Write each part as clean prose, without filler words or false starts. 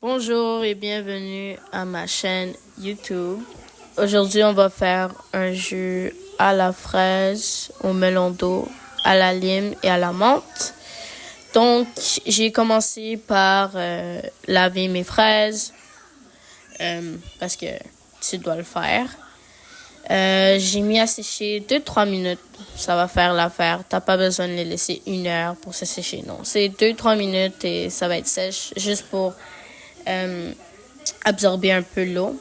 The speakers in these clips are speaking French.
Bonjour et bienvenue à ma chaîne YouTube. Aujourd'hui, on va faire un jus à la fraise, au melon d'eau, à la lime et à la menthe. Donc, j'ai commencé par laver mes fraises parce que tu dois le faire. J'ai mis à sécher 2-3 minutes. Ça va faire l'affaire. T'as pas besoin de les laisser 1 heure pour se sécher. Non, c'est 2-3 minutes et ça va être sèche juste pour absorber un peu l'eau.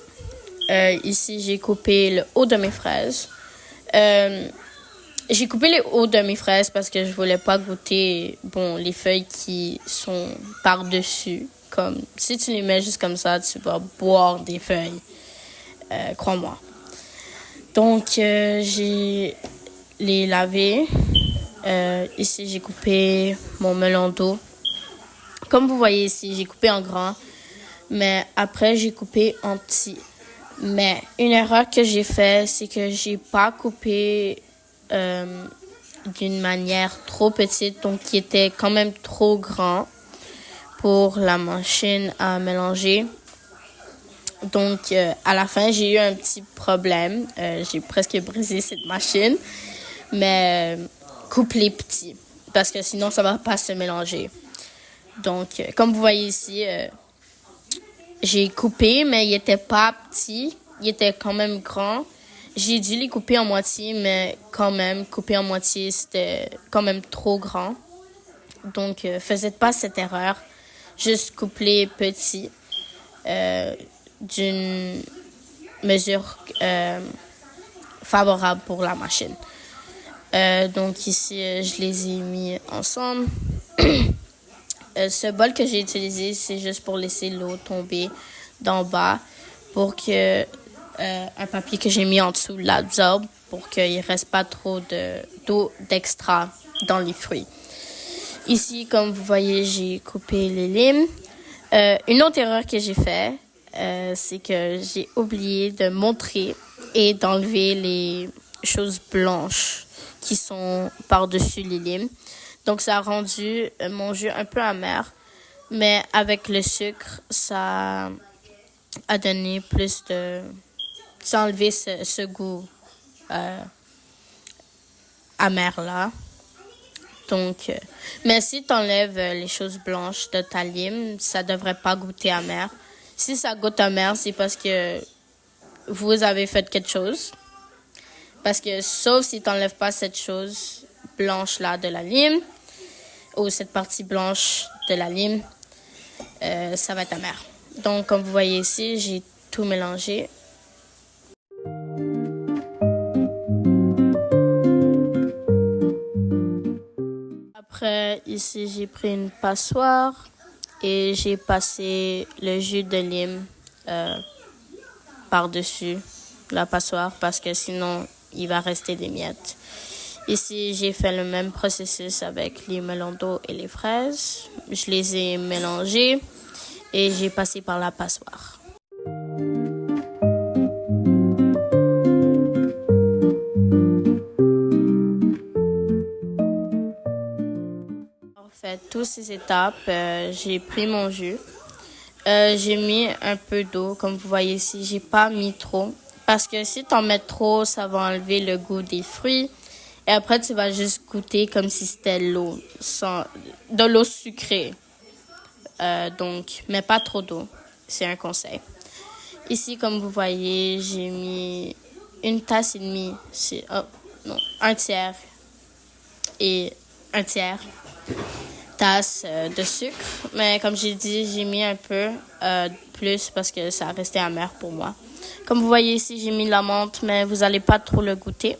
Ici, j'ai coupé le haut de mes fraises. J'ai coupé les hauts de mes fraises parce que je voulais pas goûter les feuilles qui sont par-dessus. Comme si tu les mets juste comme ça, tu vas boire des feuilles. Crois-moi. Donc, j'ai les lavés. Ici, j'ai coupé mon melon d'eau. Comme vous voyez ici, j'ai coupé en grand. Mais après, j'ai coupé en petit. Mais une erreur que j'ai faite, c'est que j'ai pas coupé d'une manière trop petite, donc qui était quand même trop grand pour la machine à mélanger. Donc, à la fin, j'ai eu un petit problème. J'ai presque brisé cette machine. Mais coupe les petits, parce que sinon, ça va pas se mélanger. Donc, comme vous voyez ici, j'ai coupé, mais il était pas petit. Il était quand même grand. J'ai dû les couper en moitié, mais quand même, couper en moitié, c'était quand même trop grand. Donc, faites pas cette erreur. Juste couper petit d'une mesure favorable pour la machine. Donc, ici, je les ai mis ensemble. Ce bol que j'ai utilisé, c'est juste pour laisser l'eau tomber d'en bas pour que un papier que j'ai mis en dessous l'absorbe pour qu'il ne reste pas trop d'eau d'extra dans les fruits. Ici, comme vous voyez, j'ai coupé les limes. Une autre erreur que j'ai faite, c'est que j'ai oublié de montrer et d'enlever les choses blanches qui sont par-dessus les limes. Donc, ça a rendu mon jus un peu amer. Mais avec le sucre, ça a donné plus de... Ça a enlevé ce goût amer-là. Donc, mais si tu enlèves les choses blanches de ta lime, ça devrait pas goûter amer. Si ça goûte amer, c'est parce que vous avez fait quelque chose. Parce que sauf si tu n'enlèves pas cette chose blanche-là de la lime, ou cette partie blanche de la lime, ça va être amer. Donc, comme vous voyez ici, j'ai tout mélangé. Après, ici, j'ai pris une passoire et j'ai passé le jus de lime par-dessus la passoire parce que sinon, il va rester des miettes. Ici, j'ai fait le même processus avec les melons d'eau et les fraises. Je les ai mélangés et j'ai passé par la passoire. En fait, toutes ces étapes, j'ai pris mon jus. J'ai mis un peu d'eau, comme vous voyez ici. J'ai pas mis trop parce que si tu en mets trop, ça va enlever le goût des fruits. Et après, tu vas juste goûter comme si c'était de l'eau sucrée. Donc, mais pas trop d'eau. C'est un conseil. Ici, comme vous voyez, j'ai mis 1,5 tasse. Un tiers et un tiers tasse de sucre. Mais comme j'ai dit, j'ai mis un peu plus parce que ça restait amer pour moi. Comme vous voyez ici, j'ai mis de la menthe, mais vous n'allez pas trop le goûter.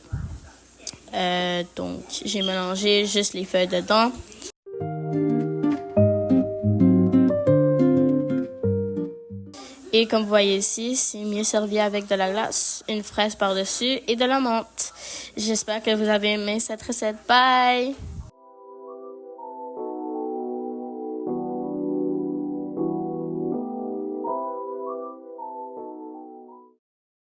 Donc, j'ai mélangé juste les feuilles dedans. Et comme vous voyez ici, c'est mieux servi avec de la glace, une fraise par-dessus et de la menthe. J'espère que vous avez aimé cette recette. Bye!